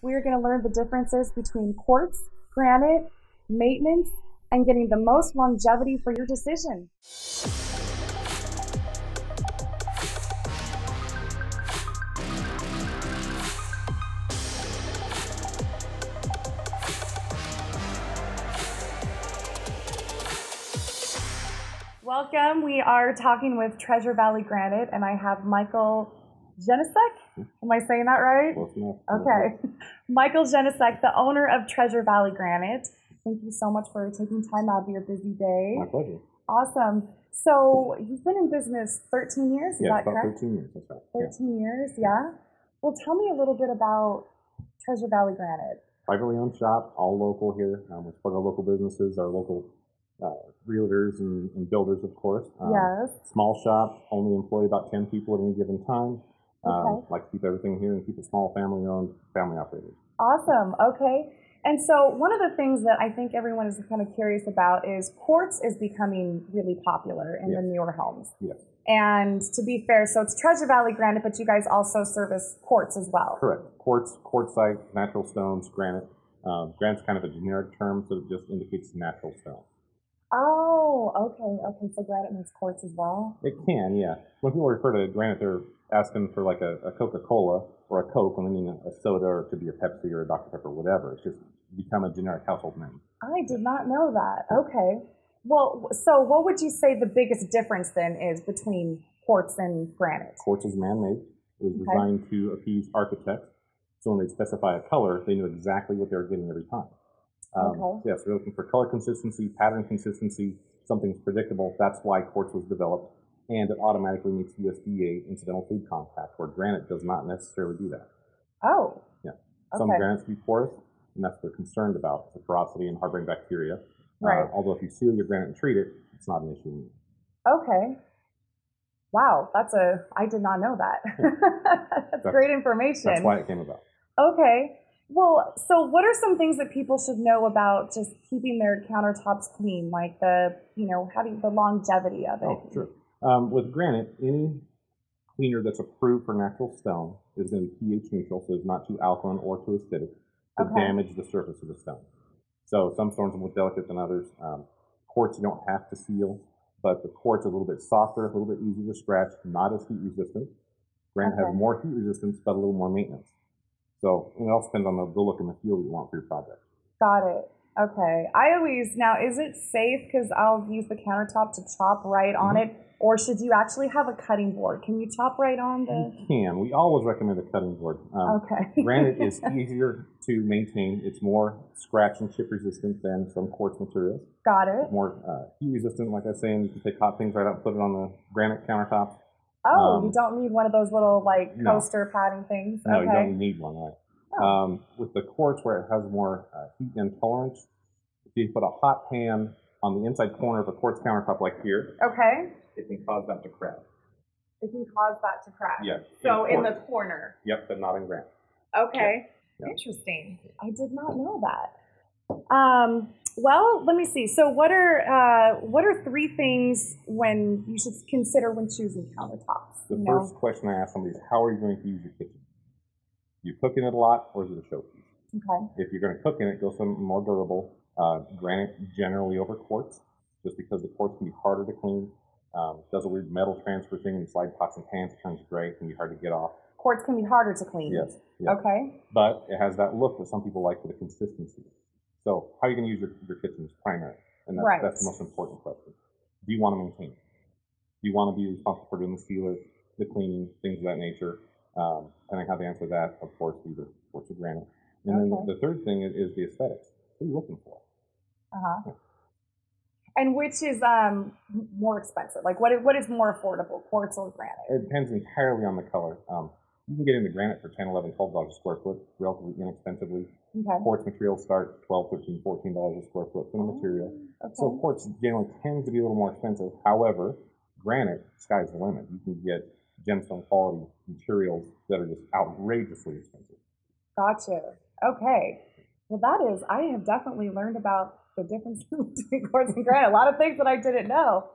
we're going to learn the differences between quartz, granite, maintenance, and getting the most longevity for your decision. Welcome. We are talking with Treasure Valley Granite, and I have Michael Janousek. Am I saying that right? Okay. Michael Janousek, the owner of Treasure Valley Granite. Thank you so much for taking time out of your busy day. My pleasure. Awesome. So you've been in business 13 years, is that about correct? 13 years, that's right. 13 years, yeah. Well, tell me a little bit about Treasure Valley Granite. Privately owned shop, all local here. We support our local businesses, our local realtors and builders, of course. Yes. Small shop, only employ about 10 people at any given time. Okay. Like to keep everything here and keep it small, family-owned, family operated. Awesome. Okay. And so one of the things that I think everyone is kind of curious about is quartz is becoming really popular in the newer homes. Yes. And to be fair, so it's Treasure Valley Granite, but you guys also service quartz as well. Correct. Quartz, quartzite, natural stones, granite. Granite's kind of a generic term, so it just indicates natural stone. Oh, okay. So granite means quartz as well? It can, yeah. When people refer to granite, they're asking for like a Coca-Cola or a Coke when they mean a soda, or it could be a Pepsi or a Dr. Pepper, whatever. It's just become a generic household name. I did not know that. Okay. Well, so what would you say the biggest difference then is between quartz and granite? Quartz is man-made. It was designed to appease architects. So when they specify a color, they knew exactly what they were getting every time. Yes, we're looking for color consistency, pattern consistency, something's predictable. That's why quartz was developed. And it automatically meets USDA incidental food contact, where granite does not necessarily do that. Oh. Yeah. Some granites can be porous, and that's what they're concerned about, the porosity and harboring bacteria. Right. Although if you seal your granite and treat it, it's not an issue. Okay. Wow, I did not know that. That's great information. That's why it came about. Okay. Well, so what are some things that people should know about just keeping their countertops clean, like the longevity of it? Oh, sure. With granite, any cleaner that's approved for natural stone is going to be pH neutral, so it's not too alkaline or too acidic to damage the surface of the stone. So some stones are more delicate than others. Quartz you don't have to seal, but the quartz is a little bit softer, a little bit easier to scratch, not as heat resistant. Granite has more heat resistance, but a little more maintenance. So it all depends on the look and the feel you want for your project. Got it. Okay. Now, is it safe, because I'll use the countertop to chop right on it, or should you actually have a cutting board? Can you chop right on the... You can. We always recommend a cutting board. Granite is easier to maintain. It's more scratch and chip resistant than some quartz materials. Got it. More heat resistant, like I was saying. You can take hot things right out and put it on the granite countertop. Oh, you don't need one of those little coaster padding things? No, you don't need one, right? Oh. With the quartz, where it has more heat intolerance, if you put a hot pan on the inside corner of a quartz countertop like here, it can cause that to crack. It can cause that to crack? Yeah. So in the corner? Yep, but not in granite. Okay. Yeah. Interesting. I did not know that. Well, let me see. So what are three things when you should consider when choosing countertops? The first question I ask somebody is, how are you going to use your kitchen? You cook in it a lot, or is it a showpiece? Okay. If you're going to cook in it, go something more durable. Granite generally over quartz, just because the quartz can be harder to clean. Does a weird metal transfer thing, and slide pots and pans, it turns gray, it can be hard to get off. Quartz can be harder to clean. Yes. Okay. But it has that look that some people like for the consistency. So how are you going to use your kitchen is primary, and that's the most important question. Do you want to maintain it? Do you want to be responsible for doing the sealer, the cleaning, things of that nature? And I have to answer that, of course, either quartz or granite. And then the third thing is the aesthetics. What are you looking for? Yeah. And which is more expensive? Like, what is more affordable, quartz or granite? It depends entirely on the color. You can get into granite for $10, $11, $12 a square foot, relatively inexpensively. Quartz materials start $12, $13, $14 a square foot for the material. So quartz generally tends to be a little more expensive. However, granite, sky's the limit. You can get gemstone quality materials that are just outrageously expensive. Gotcha. Okay. Well, I have definitely learned about the difference between quartz and granite. A lot of things that I didn't know.